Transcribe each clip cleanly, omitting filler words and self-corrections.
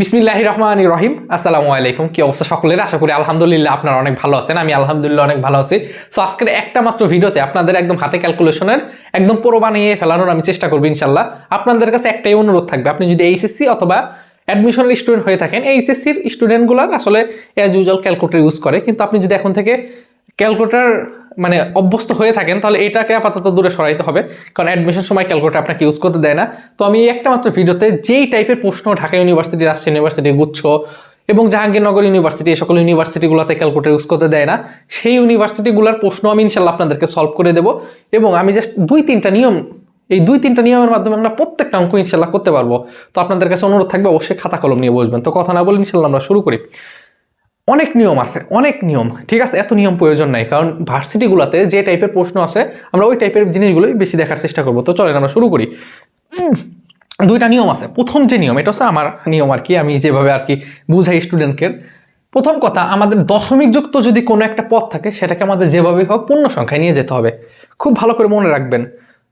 বিসমিল্লাহির রহমানির রহিম। আসসালামু আলাইকুম। কি অবস্থা সকলের? আশা করি আলহামদুলিল্লাহ আপনারা অনেক ভালো আছেন। আমি আলহামদুলিল্লাহ অনেক ভালো আছি। সো আজকের একটা মাত্র ভিডিওতে আপনাদের একদম হাতে ক্যালকুলেশনের একদম পুরো বানিয়ে ফেলানোর আমি চেষ্টা করব ইনশাল্লাহ। আপনাদের কাছে একটাই অনুরোধ থাকবে, আপনি যদি এইচএসসি অথবা অ্যাডমিশনের স্টুডেন্ট হয়ে থাকেন, এইচএসসির স্টুডেন্টগুলো আসলে অ্যাজ ইউজুয়াল ক্যালকুলেটর ইউজ করে, কিন্তু আপনি যদি এখন থেকে ক্যালকুলেটর মানে অভ্যস্ত হয়ে থাকেন তাহলে এটাকে আপাতত দূরে সরাইতে হবে, কারণ অ্যাডমিশন সময় ক্যালকুলেটর আপনাকে ইউজ করতে দেয় না। তো আমি একটা মাত্র ভিডিওতে যেই টাইপের প্রশ্ন ঢাকা ইউনিভার্সিটি, রাজশাহী ইউনিভার্সিটি, গুচ্ছ এবং জাহাঙ্গীরনগর ইউনিভার্সিটি, এই সকল ইউনিভার্সিটিগুলোতে ক্যালকুলেটর ইউজ করতে দেয় না, সেই ইউনিভার্সিটিগুলোর প্রশ্ন আমি ইনশাল্লাহ আপনাদেরকে সলভ করে দেবো। এবং আমি জাস্ট এই দুই তিনটা নিয়মের মাধ্যমে আমরা প্রত্যেকটা অঙ্ক ইনশাল্লাহ করতে পারবো। তো আপনাদের কাছে অনুরোধ থাকবে অবশ্যই খাতা কলম নিয়ে বসবেন। তো কথা না বলে ইনশাল্লাহ আমরা শুরু করি। অনেক নিয়ম আছে, অনেক নিয়ম, ঠিক আছে? এত নিয়ম প্রয়োজন নাই, কারণ ভার্সিটিগুলোতে যে টাইপের প্রশ্ন আছে আমরা ওই টাইপের জিনিসগুলোই বেশি দেখার চেষ্টা করবো। তো চলেন আমরা শুরু করি। দুইটা নিয়ম আছে। প্রথম যে নিয়ম, এটা হচ্ছে আমার নিয়ম আর কি, আমি যেভাবে আর কি বুঝাই স্টুডেন্টকে। প্রথম কথা, আমাদের দশমিক যুক্ত যদি কোনো একটা পদ থাকে সেটাকে আমাদের যেভাবে হোক পূর্ণ সংখ্যায় নিয়ে যেতে হবে। খুব ভালো করে মনে রাখবেন,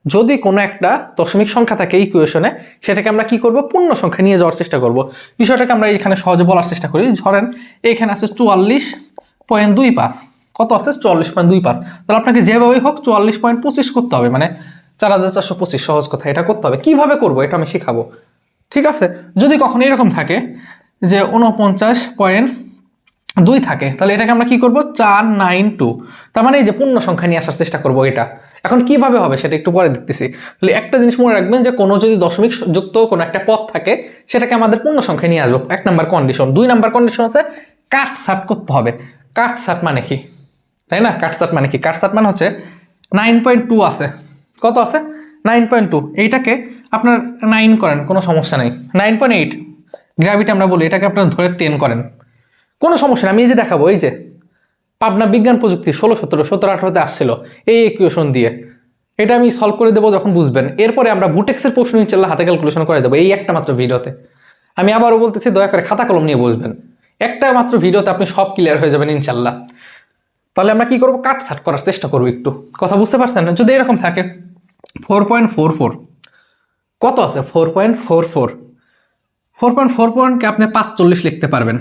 যদি কোনো একটা দশমিক সংখ্যা থাকে ইকুয়েশনে, সেটাকে আমরা কি করব? পূর্ণ সংখ্যা নিয়ে যাওয়ার চেষ্টা করব। বিষয়টাকে আমরা এখানে সহজে বলার চেষ্টা করি। ধরেন এখানে আছে 44.25, কত আছে? 44.25। তাহলে আপনাকে যেভাবেই হোক 44.25 করতে হবে, মানে 4425, সহজ কথা, এটা করতে হবে। কিভাবে করব এটা আমি শেখাবো, ঠিক আছে? যদি কখনো এরকম থাকে যে 49.2 থাকে, তাহলে এটাকে আমরা কি করব? 492, তার মানে এই যে পূর্ণ সংখ্যা নিয়ে আসার চেষ্টা করব। এটা এখন কিভাবে হবে সেটা একটু পরে দেখতেছি। তাহলে একটা জিনিস মনে রাখবেন যে কোনো যদি দশমিক যুক্ত কোনো একটা পদ থাকে সেটাকে আমাদের পূর্ণ সংখ্যায় নিয়ে আসবো, এক নাম্বার কন্ডিশন। দুই নাম্বার কন্ডিশন আছে কাটছাট করতে হবে। কাটছাট মানে কি, তাই না? কাটছাট মানে কি? কাটছাট মানে হচ্ছে 9.2 আছে, কত আছে? 9.2। এইটাকে আপনার 9 করেন, কোনো সমস্যা নেই। 9.8 গ্র্যাভিটি আমরা বলি, এটাকে আপনার ধরে 10 করেন, কোনো সমস্যা নেই। আমি এই যে দেখাবো, এই যে পাবনা বিজ্ঞান প্রযুক্তি 16-17-18-18-তে আসছিল এই ইকুয়েশন দিয়ে, এটা আমি সলভ করে দেবো যখন বুঝবেন। এরপরে আমরা বুটেক্সের প্রশ্ন ইনশাল্লাহ হাতে ক্যালকুলেশন করে দেবো এই একটা মাত্র ভিডিওতে। আমি আবারও বলতেছি, দয়া করে খাতা কলম নিয়ে বসবেন। একটা মাত্র ভিডিওতে আপনি সব ক্লিয়ার হয়ে যাবেন ইনশাল্লাহ। তাহলে আমরা কি করবো? কাটছাট করার চেষ্টা করবো। একটু কথা বুঝতে পারছেন না? যদি এরকম থাকে 4.44, কত আছে? 4.44। 4.44কে আপনি 45 লিখতে পারবেন,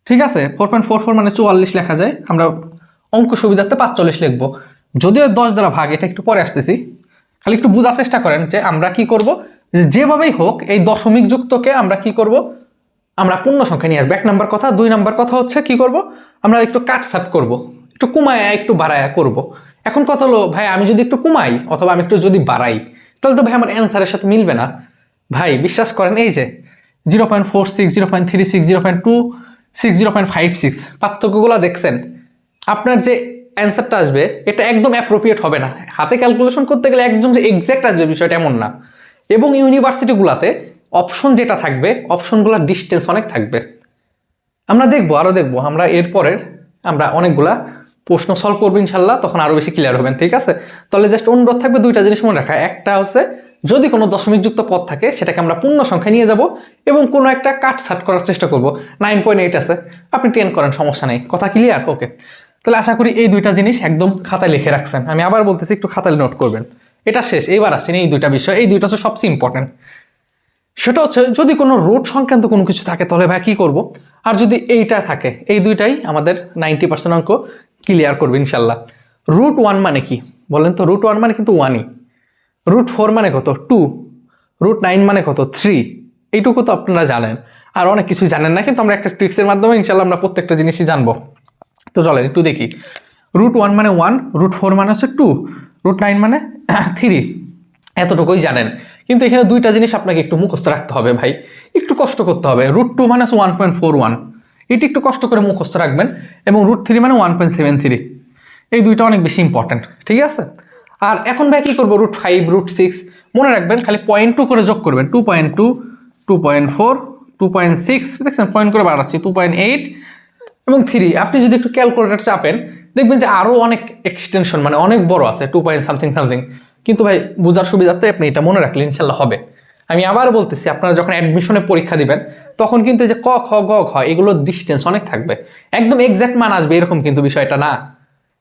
ঠিক আছে? 4.44 মানে 44 লেখা যায়। আমরা অঙ্ক সুবিধার্থে 45 লিখবো, যদিও 10 দ্বারা ভাগ, এটা একটু পরে আসতেছি। খালি একটু বোঝার চেষ্টা করেন যে আমরা কি করব, যেভাবেই হোক এই দশমিক যুক্তকে আমরা কি করব? আমরা পূর্ণ সংখ্যা নিয়ে আসবো, এক নাম্বার কথা। দুই নাম্বার কথা হচ্ছে কি করব? আমরা একটু কাটছাট করব, একটু কমায়া একটু বাড়ায়া করব। এখন কথা হলো, ভাই আমি যদি একটু কমাই অথবা আমি একটু যদি বাড়াই, তাহলে তো ভাই আমার অ্যান্সারের সাথে মিলবে না। ভাই বিশ্বাস করেন, এই যে 0.46, 0.36, 0.26, 0.56 পার্থক্যগুলো দেখছেন? আপনার যে অ্যান্সারটা আসবে এটা একদম অ্যাপ্রোপ্রিয়েট হবে না। হাতে ক্যালকুলেশন করতে গেলে একদম যে এক্স্যাক্ট আসবে বিষয়টা এমন না। এবং ইউনিভার্সিটিগুলোতে অপশন যেটা থাকবে, অপশনগুলোর ডিস্টেন্স অনেক থাকবে। আমরা দেখবো, আরও দেখবো আমরা এরপরের, আমরা অনেকগুলা প্রশ্ন সলভ করবো ইনশাল্লাহ, তখন আরও বেশি ক্লিয়ার হবেন, ঠিক আছে? তাহলে জাস্ট অনুরোধ থাকবে দুইটা জিনিস মনে রাখা। একটা হচ্ছে যদি কোনো দশমিকযুক্ত পদ থাকে সেটাকে আমরা পূর্ণ সংখ্যা নিয়ে যাব এবং কোনো একটা কাটছাট করার চেষ্টা করব। 9.8 আছে, আপনি 10 করেন, সমস্যা নেই। কথা ক্লিয়ার? ওকে। তাহলে আশা করি এই দুইটা জিনিস একদম খাতায় লিখে রাখছেন। আমি আবার বলতেছি, একটু খাতায় নোট করবেন। এটা শেষ, এইবার আসছেন এই দুইটা বিষয়। এই দুইটা হচ্ছে সবচেয়ে ইম্পর্টেন্ট। সেটা হচ্ছে যদি কোনো রুট সংক্রান্ত কোনো কিছু থাকে তাহলে ভাই কি করব? আর যদি এইটা থাকে, এই দুইটাই আমাদের 90% অঙ্ক ক্লিয়ার করবে ইনশাল্লাহ। √1 মানে কি বলেন তো? √1 মানে কিন্তু 1ই। √4 মানে কত? 2। √9 মানে কত? 3। এইটুকু তো আপনারা জানেন, আর অনেক কিছু জানেন না, কিন্তু আমরা একটা ট্রিক্সের মাধ্যমে ইনশাল্লাহ আমরা প্রত্যেকটা জিনিসই জানবো। তো চলেন একটু দেখি। √1 মানে 1, √4 মানে হচ্ছে 2, √9 মানে 3, এতটুকুই জানেন। কিন্তু এখানে দুইটা জিনিস আপনাকে একটু মুখস্থ রাখতে হবে ভাই, একটু কষ্ট করতে হবে। √2 মানে 1.41, এটি একটু কষ্ট করে মুখস্থ রাখবেন। এবং √3 মানে 1.73, এই দুইটা অনেক বেশি ইম্পর্টেন্ট, ঠিক আছে? আর এখন ভাই কি করবো? √5, √6 মনে রাখবেন, খালি 0.2 করে যোগ করবেন। 2.2, 2.4, 2.6, দেখছেন পয়েন্ট করে বাড়াচ্ছি, 2.8 এবং 3। আপনি যদি একটু ক্যালকুলেটর চাপেন দেখবেন যে আরও অনেক এক্সটেনশন, মানে অনেক বড় আছে, 2.something। কিন্তু ভাই বোঝার সুবিধার্থে আপনি এটা মনে রাখলে ইনশাল্লাহ হবে। আমি আবার বলতেছি, আপনারা যখন অ্যাডমিশনে পরীক্ষা দিবেন তখন কিন্তু এই যে ক, খ, গ, ঘ এগুলোর ডিস্টেন্স অনেক থাকবে, একদম এক্স্যাক্ট মান আসবে এরকম কিন্তু বিষয়টা না,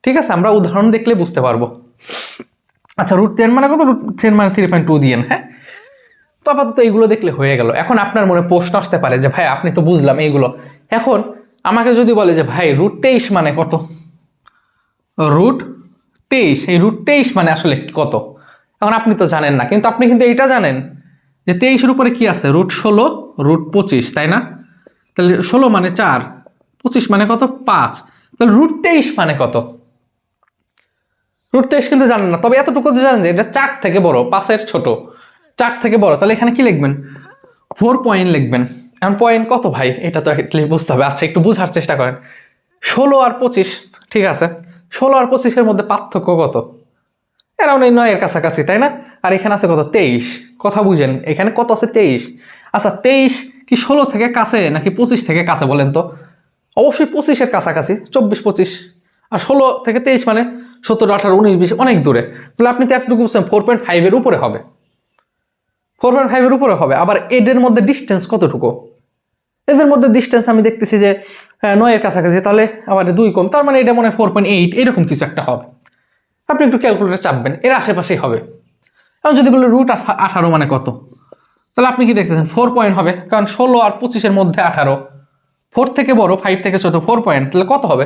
ঠিক আছে? আমরা উদাহরণ দেখলে বুঝতে পারবো। আচ্ছা, √10 মানে কত? √10 মানে 3.2 দিয়েন। হ্যাঁ, তো আপাতত এইগুলো দেখলে হয়ে গেল। এখন আপনার মনে প্রশ্ন আসতে পারে যে ভাই আপনি তো বুঝলাম এইগুলো, এখন আমাকে যদি বলে যে ভাই √23 মানে কত, √23, এই √23 মানে আসলে কত, এখন আপনি তো জানেন না, কিন্তু আপনি কিন্তু এইটা জানেন যে 23-এর উপরে কি আছে, √16, √25, তাই না? তাহলে 16 মানে 4, 25 মানে কত, 5, তাহলে √23 মানে কত? √23 কিন্তু জানেন না, তবে এতটুকু তো জানেন যে এটা 4 থেকে বড়, 5-এর ছোট, 4 থেকে বড়, তাহলে এখানে কি লিখবেন, 4 পয়েন্ট লিখবেন। এখন পয়েন্ট কত ভাই, এটা তো অ্যাটলিস্ট বুঝতে হবে। আচ্ছা একটু বোঝার চেষ্টা করেন, 16 আর 25, ঠিক আছে, 16 আর 25-এর মধ্যে পার্থক্য কত, এরাউন্ড এই 9-এর কাছাকাছি, তাই না? আর এখানে আছে কত, 23, কথা বুঝেন, এখানে কত আছে, 23। আচ্ছা 23 কি 16 থেকে কাছে নাকি 25 থেকে কাছে বলেন তো? অবশ্যই 25-এর কাছাকাছি, 24, 25, আর 16 থেকে 23 মানে 17, 18, 19, 20 অনেক দূরে। তাহলে আপনি তো এতটুকু বুঝছেন 4.5-এর উপরে হবে, 4.5-এর উপরে হবে। আবার এদের মধ্যে ডিস্টেন্স কতটুকু, এদের মধ্যে ডিস্টেন্স আমি দেখতেছি যে 9-এর কাছাকাছি, তাহলে আবার 2 কম, তার মানে এটা মনে হয় 4.8 এরকম কিছু একটা হবে। আপনি একটু ক্যালকুলেটর চাপবেন, এর আশেপাশেই হবে। এখন যদি বলে √18 মানে কত, তাহলে আপনি কি দেখতেছেন 4 পয়েন্ট হবে, কারণ 16 আর 25-এর মধ্যে 18, 4 থেকে বড়, 5 থেকে ছোট, 4 পয়েন্ট, তাহলে কত হবে,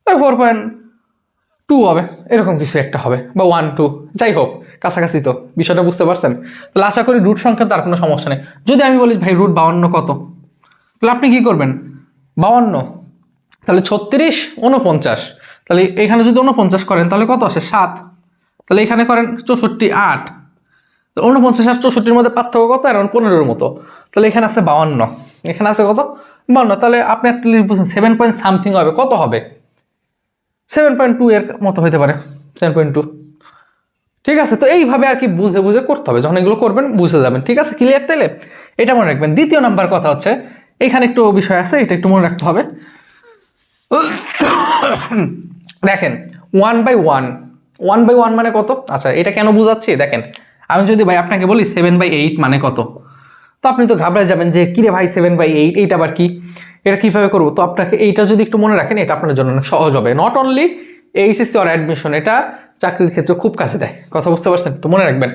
ওই 4.2 হবে, এরকম কিছু একটা হবে, বা 1, 2, যাই হোক কাছাকাছি। তো বিষয়টা বুঝতে পারছেন? তাহলে আশা করি রুট সংখ্যা তার কোনো সমস্যা নেই। যদি আমি বলি ভাই √52 কত, তাহলে আপনি কি করবেন, 52, তাহলে 36, 49, তাহলে এখানে যদি 49 করেন তাহলে কত আসে, 7, তাহলে এখানে করেন 64, 8, 49 আর 64-এর মধ্যে পার্থক্য কত, অ্যারাউন্ড 15-এর মতো, তাহলে এখানে আছে 52, এখানে আছে কত, 52, তাহলে আপনি একটা বুঝছেন 7 পয়েন্ট সামথিং হবে, কত হবে, 7.2 এর মতো হতে পারে, 7.2। ঠিক আছে, তো এইভাবে আর কি বুঝে বুঝে করতে হবে, যখন এগুলো করবেন বুঝে যাবেন। ঠিক আছে, ক্লিয়ার? তাহলে এটা মনে রাখবেন। দ্বিতীয় নাম্বার কথা হচ্ছে, এখানে একটু বিষয় আছে, এটা একটু মনে রাখতে হবে। দেখেন 1/1, 1/1 মানে কত? আচ্ছা এটা কেন বুঝাচ্ছি দেখেন, আমি যদি ভাই আপনাকে বলি 7/8 মানে কত, তো আপনি তো ঘাবড়ে যাবেন যে কিরে ভাই 7/8 এইটা আবার কি, এটা কিভাবে করবো? তো আপনাকে এইটা যদি একটু মনে রাখেন, এটা আপনার জন্য অনেক সহজ হবে। Not only HSC or admission, এটা চাকরির ক্ষেত্রে খুব কাজে দেয়, কথা বুঝতে পারছেন? তো মনে রাখবেন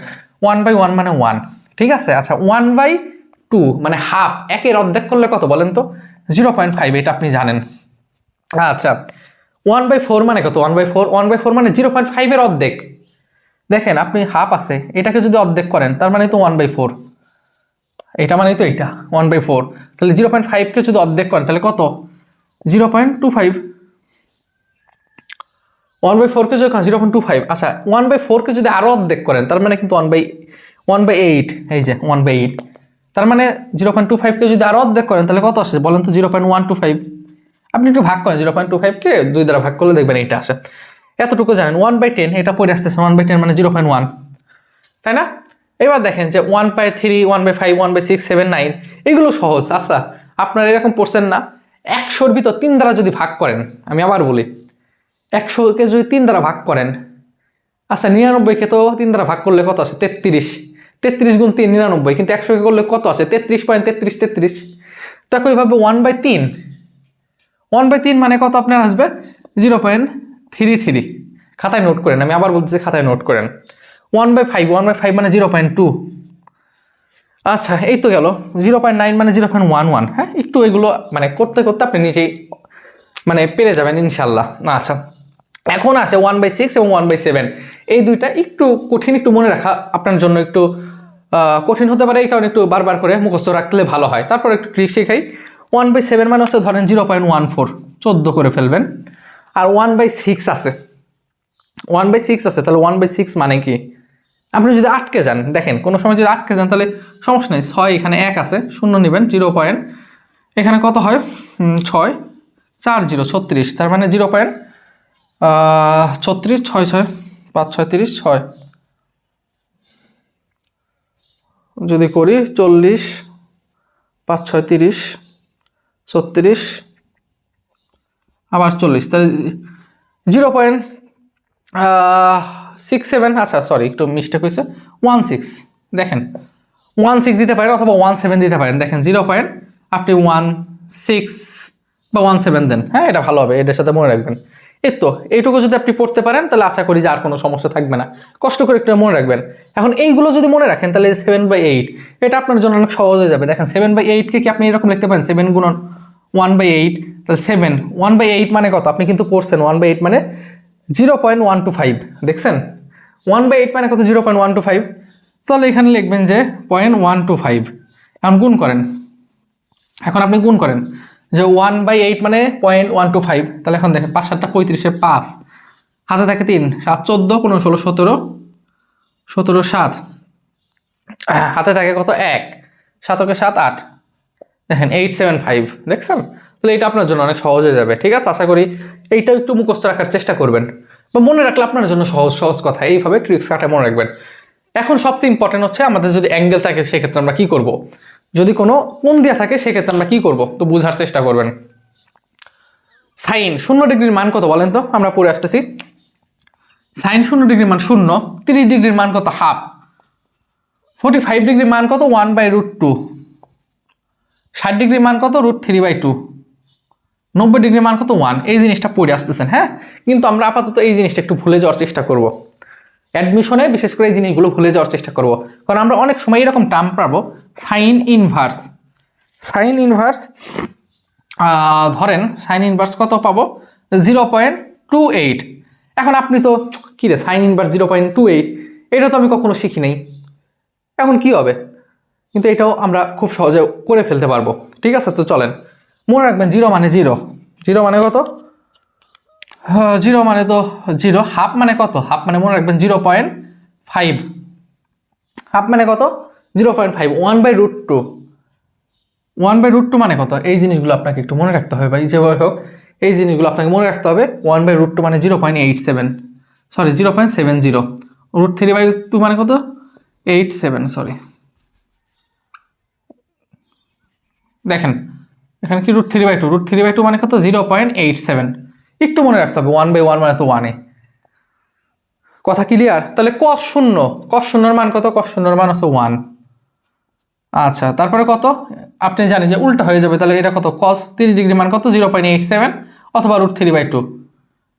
1/1 মানে 1, ঠিক আছে। আচ্ছা 1/2 মানে হাফ, একের অর্ধেক করলে কত বলেন তো, 0.5, এটা আপনি জানেন। আচ্ছা 1/4 মানে কত, 1/4 মানে 0.5-এর অর্ধেক। দেখেন আপনি হাফ আছে, এটাকে যদি অর্ধেক করেন তার মানে তো 1/4, এটা মানে তো এইটা 1/4, তাহলে 0.5-কে যদি অর্ধেক করেন তাহলে কত, 0.25, 1/4-কে যদি 0.25, আচ্ছা 1/4-কে যদি আরো অর্ধেক করেন তার মানে কিন্তু 1/8, এই যে 1/8, তার মানে 0.25-কে যদি আরো অর্ধেক করেন তাহলে কত আসে বলেন তো, 0.125। আপনি একটু ভাগ করেন 0.25-কে 2 দ্বারা ভাগ করলে দেখবেন এইটা আসে। এতটুকু জানেন। 1/10 এটা পড়ে আসতেছে, 1/10 মানে 0.1, তাই না? এবার দেখেন যে 1/3, 1/5, 1/6, 7, 9 এগুলো সহজ। আচ্ছা আপনারা এরকম পড়ছেন না, 100-র ভিতর 3 দ্বারা যদি ভাগ করেন, আমি আবার বলি 100-কে যদি 3 দ্বারা ভাগ করেন, আচ্ছা 99-কে তো 3 দ্বারা ভাগ করলে কত আসে, 33, 33 গুণ 3 99, কিন্তু 100-কে করলে কত আসে, 33.3333। তো এইভাবে 1/3 মানে কত আপনার আসবে, 0.33। খাতায় নোট করেন, আমি আবার বলতেছি খাতায় নোট করেন। 1/5 মানে 0.2। আচ্ছা এই তো গেল। 0.9 মানে 0.11। হ্যাঁ একটু এগুলো মানে করতে করতে আপনি নিজেই মানে পেরে যাবেন ইনশাল্লাহ। আচ্ছা এখন আছে 1/6 এবং 1/7, এই দুইটা একটু কঠিন, একটু মনে রাখা আপনার জন্য একটু কঠিন হতে পারে, এই কারণে একটু বারবার করে মুখস্থ রাখলে ভালো হয়। তারপর একটু ট্রিক শেখাই। 1/7 মানে হচ্ছে ধরেন 0.14, 14 করে ফেলবেন। আর 1/6 আছে, 1/6 আছে, তাহলে 1/6 মানে কি, আপনি যদি আটকে যান, দেখেন কোনো সময় যদি আটকে যান তাহলে সমস্যা নেই, 6 এখানে 1 আছে, শূন্য নেবেন, 0 পয়েন্ট, এখানে কত হয় 6, 4, 0, 36, তার মানে 0.36, 6, 6, 5, 6, 30, 6 যদি করি 40, 5, 6, 30, 36, আবার 40, তাহলে 0.67, আচ্ছা সরি একটু মিস্টেক হয়েছে, 16, দেখেন 16 দিতে পারেন অথবা 17 দিতে পারেন। দেখেন 0. আপনি 16 বা 17 দেন, হ্যাঁ এটা ভালো হবে, এটার সাথে মনে রাখবেন। এই তো এইটুকু যদি আপনি পড়তে পারেন তাহলে আশা করি যে আর কোনো সমস্যা থাকবে না। কষ্ট করে একটু মনে রাখবেন। এখন এইগুলো যদি মনে রাখেন তাহলে 7/8 এটা আপনার জন্য অনেক সহজ হয়ে যাবে। দেখেন 7/8কে কি আপনি এরকম লিখতে পারেন 7 গুণন 1/8, তাহলে 7 1/8 মানে কত আপনি কিন্তু পড়ছেন 1/8 মানে 0.125 দেখছেন 1/8 মানে কত 0.125, তাহলে এখানে লিখবেন যে 0.125। এখন গুণ করেন, এখন আপনি গুণ করেন যে 1/8 মানে 0.125, তাহলে এখন দেখেন 5 7 35 5 হাতে থাকে 3 7 14 15 16 17 17 7 হাতে থাকে কত 1 7 কে 7 8 দেখেন 875 দেখছেন। তাহলে এটা আপনার জন্য অনেক সহজ হয়ে যাবে। ঠিক আছে, আশা করি এইটা একটু মুখস্থ রাখার চেষ্টা করবেন বা মনে রাখলে আপনার জন্য সহজ সহজ কথা এইভাবে ট্রিক্স কাটে মনে রাখবেন। এখন সবচেয়ে ইম্পর্টেন্ট হচ্ছে আমাদের যদি অ্যাঙ্গেল থাকে সেক্ষেত্রে আমরা কি করব, যদি কোনো কোণ দেওয়া থাকে সেক্ষেত্রে আমরা কি করব, তো বোঝার চেষ্টা করবেন। সাইন 0 ডিগ্রির মান কত বলেন তো, আমরা পড়ে আসতেছি। সাইন 0 ডিগ্রির মান 0, 30 ডিগ্রির মান কত হাফ, 45 ডিগ্রির মান কত 1/√2, 60 ডিগ্রির মান কত √3/2, 90 ডিগ্রির মান কত 1। এই জিনিসটা পড়ে আসতেছেন, হ্যাঁ, কিন্তু আমরা আপাতত এই জিনিসটা একটু ভুলে যাওয়ার চেষ্টা করব। অ্যাডমিশনে বিশেষ করে এই জিনিসগুলো ভুলে যাওয়ার চেষ্টা করব, কারণ আমরা অনেক সময় এরকম টার্ম পাবো সাইন ইনভার্স। সাইন ইনভার্স ধরেন সাইন ইনভার্স কত পাবো 0.28। এখন আপনি তো কী রে সাইন ইনভার্স 0.28, এটা তো আমি কখনো শিখি নাই, এখন কি হবে, কিন্তু এটাও আমরা খুব সহজে করে ফেলতে পারবো। ঠিক আছে, তো চলেন মনে রাখবেন 0 মানে 0, 0 মানে কত 0 মানে তো 0, হাফ মানে কত, হাফ মানে মনে রাখবেন 0.5, হাফ মানে কত 0.5, 1/√2, 1/√2 মানে কত, এই জিনিসগুলো আপনাকে একটু মনে রাখতে হবে ভাই, যেভাবে হোক এই জিনিসগুলো আপনাকে মনে রাখতে হবে। 1/√2 মানে 0.87, সরি 0.70, √3/2 মানে কত 87, সরি দেখেন এখানে কি √3/2, √3/2 মানে কত 0.87, একটু মনে রাখতে হবে। 1/1 মানে তো 1, কথা ক্লিয়ার। তাহলে cos 0, cos 0 মান কত, cos 0 মান হচ্ছে 1। আচ্ছা, তারপরে কত আপনি জানেন যে উল্টা হয়ে যাবে, তাহলে এটা কত cos 30 ডিগ্রি মান কত 0.87 অথবা √3/2,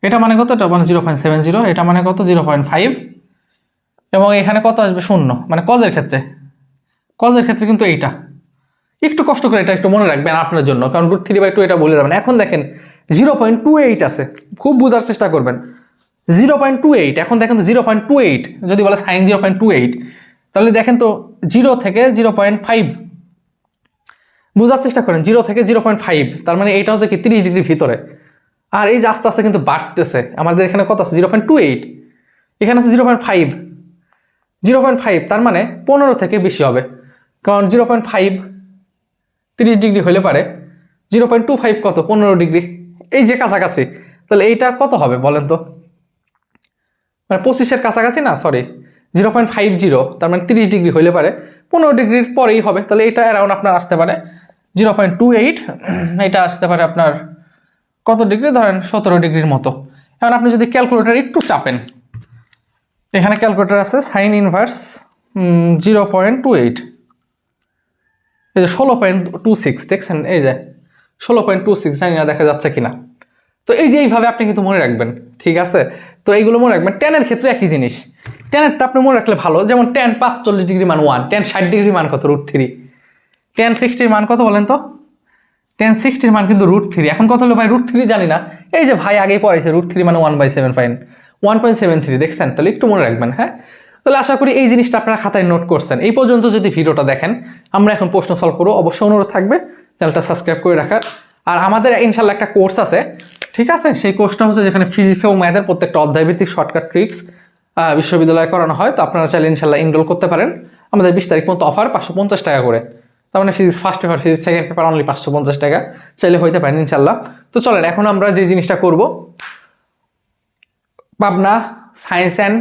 এটা মানে কত, এটা মানে 0.70, এটা মানে কত 0.5, এবং এখানে কত আসবে 0, মানে কজের ক্ষেত্রে, কজের ক্ষেত্রে কিন্তু এইটা একটু কষ্ট করে এটা একটু মনে রাখবেন আপনার জন্য, কারণ √3/2 এটা বলে যাবেন। এখন দেখেন 0.28 আছে, খুব বোঝার চেষ্টা করবেন 0.28। এখন দেখেন তো 0.28 যদি বলে সাইন 0.28, তাহলে দেখেন তো 0 থেকে 0.5 বোঝার চেষ্টা করেন, 0 থেকে 0.5, তার মানে এইটা হচ্ছে কি 30 ডিগ্রির ভিতরে, আর এই যে আস্তে আস্তে কিন্তু বাড়তেছে। আমাদের এখানে কত আছে 0.28, এখানে আছে 0.5, 0.5 তার মানে 15 থেকে বেশি হবে, কারণ 0.5 30 ডিগ্রি হলে পারে 0.25 কত 15 ডিগ্রি, এই যে কাছাকাছি। তাহলে এইটা কত হবে বলেন তো, মানে 25-এর কাছাকাছি না, সরি 0.50, তার মানে 30 ডিগ্রি হইলে পারে 15 ডিগ্রির পরেই হবে। তাহলে এটা অ্যারাউন্ড আপনার আসতে পারে 0.28, এটা আসতে পারে আপনার কত ডিগ্রি, ধরেন 17 ডিগ্রির মতো। এখন আপনি যদি ক্যালকুলেটার একটু চাপেন, এখানে ক্যালকুলেটার আছে সাইন ইনভার্স 0.28, এই যে 16.26 দেখছেন, এই যে 16.26, জানি না দেখা যাচ্ছে কিনা। তো এই যে এইভাবে আপনি কিন্তু মনে রাখবেন, ঠিক আছে। তো এইগুলো মনে রাখবেন। ট্যানের ক্ষেত্রে একই জিনিস, ট্যানেরটা আপনি মনে রাখলে ভালো, যেমন ট্যান 45 ডিগ্রি মান 1, ট্যান 60 ডিগ্রি মান কত √3, ট্যান 60 মান কত বলেন তো, ট্যান 60 মান কিন্তু √3। এখন কত হলো ভাই √3 জানি না, এই যে ভাই আগেই পড়াইছে √3 মানে 1/73 দেখছেন। তাহলে একটু মনে রাখবেন, হ্যাঁ। তাহলে আশা করি এই জিনিসটা আপনারা খাতায় নোট করছেন। এই পর্যন্ত যদি ভিডিওটা দেখেন, আমরা এখন প্রশ্ন সলভ করবো। অবশ্যই অনুরোধ থাকবে চ্যানেলটা সাবস্ক্রাইব করে রাখার। আর আমাদের ইনশাল্লাহ একটা কোর্স আছে, ঠিক আছে, সেই কোর্সটা হচ্ছে যেখানে ফিজিক্স এবং ম্যাথের প্রত্যেকটা অধ্যায়ভিত্তিক শর্টকাট ট্রিক্স বিশ্ববিদ্যালয়ে করানো হয়। তো আপনারা চাইলে ইনশাল্লাহ এনরোল করতে পারেন। আমাদের 20 তারিখ পর্যন্ত অফার 550 টাকা করে, তার মানে physics first paper, physics second paper only 550 টাকা, চাইলে হইতে পারেন ইনশাল্লাহ। তো চলেন এখন আমরা যে জিনিসটা করব, Pabna science and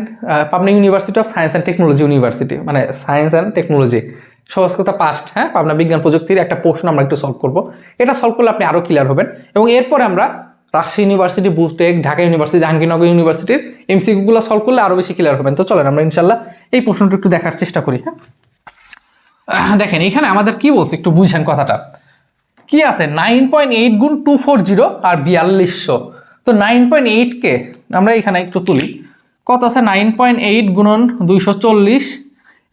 Pabna university of science and technology university, মানে সায়েন্স অ্যান্ড টেকনোলজি, সহজ কথা পাস্ট, হ্যাঁ, পাবনা বিজ্ঞান প্রযুক্তির একটা প্রশ্ন আমরা একটু সলভ করব। এটা সলভ করলে আপনি আরও ক্লিয়ার হবেন। এবং এরপরে আমরা রাজশাহী ইউনিভার্সিটি, বুস্টেক, ঢাকা ইউনিভার্সিটি, জাহাঙ্গীরনগর ইউনিভার্সিটির এমসিকিউগুলো সলভ করলে আরও বেশি ক্লিয়ার হবেন। তো চলেন আমরা ইনশাল্লাহ এই প্রশ্নটা একটু দেখার চেষ্টা করি। হ্যাঁ, দেখেন এখানে আমাদের কি বলছে একটু বুঝেন কথাটা কি আছে, 9.8 গুণ 240 আর 4200, তো 9.8কে আমরা এখানে একটু তুলি, কত আছে 9.8 গুণন 240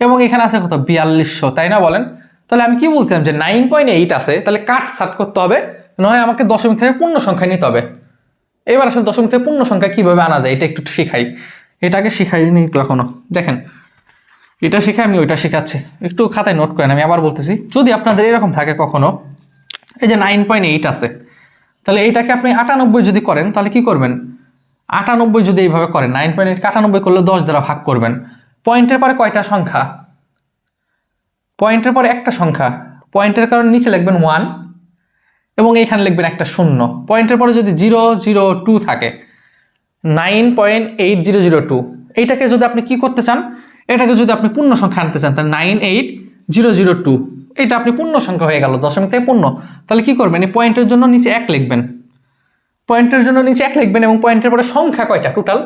এবং এখানে আছে কত 4200, তাই না বলেন? তাহলে আমি কি বলছিলাম যে 9.8 আছে, তাহলে কাট সাট করতে হবে, নয় আমাকে দশমিক থেকে পূর্ণ সংখ্যা নিতে হবে। এবার আসলে দশমিক থেকে পূর্ণ সংখ্যা কিভাবে আনা যায় এটা একটু শিখাই, এটাকে শিখাই নি তো এখনো। দেখেন এটা শিখে আমি ওইটা শেখাচ্ছি, একটু খাতায় নোট করেন। আমি আবার বলতেছি, যদি আপনাদের এরকম থাকে কখনো, এই যে 9.8 আছে, তাহলে এইটাকে আপনি 98 যদি করেন তাহলে কি করবেন, 98 যদি এইভাবে করেন, 9.8কে 98 করলে 10 দ্বারা ভাগ করবেন। পয়েন্টের পরে কয়টা সংখ্যা, পয়েন্টের পরে একটা সংখ্যা, পয়েন্টের কারণে নিচে লিখবেন 1 এবং এইখানে লিখবেন একটা 0। পয়েন্টের পরে যদি 002 থাকে, 9.8002, এইটাকে যদি আপনি কি করতে চান, এটাকে যদি আপনি পূর্ণ সংখ্যা আনতে চান, তাহলে 98002, এটা আপনি পূর্ণ সংখ্যা হয়ে গেল, দশমিক থেকে পূর্ণ। তাহলে কি করবেন, এই পয়েন্টের জন্য নিচে 1 লিখবেন, পয়েন্টের জন্য নিচে 1 লিখবেন এবং পয়েন্টের পরে সংখ্যা কয়টা টোটাল,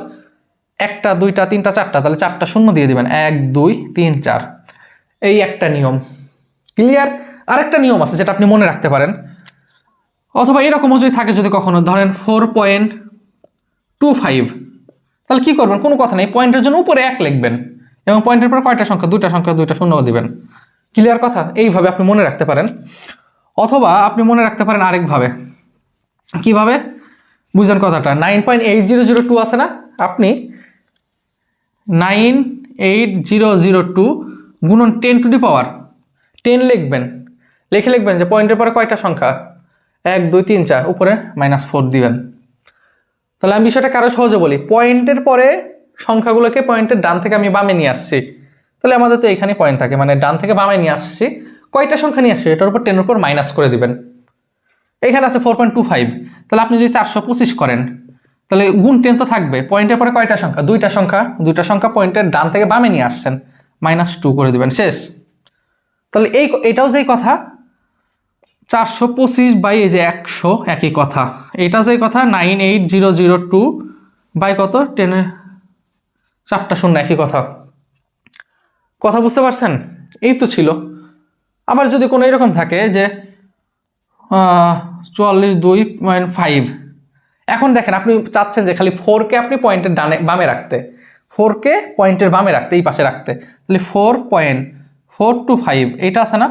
1টা 2টা 3টা 4টা, তাহলে 4টা শূন্য দিয়ে দিবেন, 1 2 3 4। এই একটা নিয়ম ক্লিয়ার। আরেকটা নিয়ম আছে যেটা আপনি মনে রাখতে পারেন, অথবা এরকমও যদি থাকে, যদি কখনো ধরেন 4.25, তাহলে কি করবেন, কোনো কথা নেই, পয়েন্টের জন্য উপরে 1 লিখবেন এবং পয়েন্টের পর কয়টা সংখ্যা, দুইটা সংখ্যা, দুইটা শূন্য দিবেন। ক্লিয়ার কথা, এইভাবে আপনি মনে রাখতে পারেন। অথবা আপনি মনে রাখতে পারেন আরেকভাবে, কিভাবে বুঝেন কথাটা, 9.8002 আছে না, আপনি 98002 গুণন 10 টু দি পাওয়ার 10 লিখবেন, লিখবেন যে পয়েন্টের পরে কয়টা সংখ্যা, 1 2 3 4, উপরে -4 দিবেন। তাহলে আমি বিষয়টা কারো সহজে বলি, পয়েন্টের পরে সংখ্যাগুলোকে পয়েন্টের ডান থেকে আমি বামে নিয়ে আসছি, তাহলে আমাদের তো এখানে পয়েন্ট থাকে, মানে ডান থেকে বামে নিয়ে আসছি, কয়টা সংখ্যা নিয়ে আসছি, এটার উপর 10 উপর মাইনাস করে দিবেন। এখানে আছে 4.25, তাহলে আপনি যদি 425 করেন, তাহলে গুণ 10 তো থাকবে, পয়েন্টের পরে কয়টা সংখ্যা, দুইটা সংখ্যা পয়েন্টের ডান থেকে বামে নিয়ে আসছেন, -2 করে দিবেন, শেষ। তাহলে এটাও যেই কথা, 425 বাই এই যে 100 একই কথা, এটা যেই কথা 98002 বাই কত 10 4টা শূন্য একই কথা। কথা বুঝতে পারছেন? এই তো ছিল। আবার যদি কোনো এরকম থাকে যে 44.2.5, এখন দেখেন আপনি চাচ্ছেন যে খালি 4কে আপনি পয়েন্টের ডানে বামে রাখতে, 4কে পয়েন্টের বামে রাখতে, এই পাশে রাখতে, তাহলে 4.425 এটা আছে না,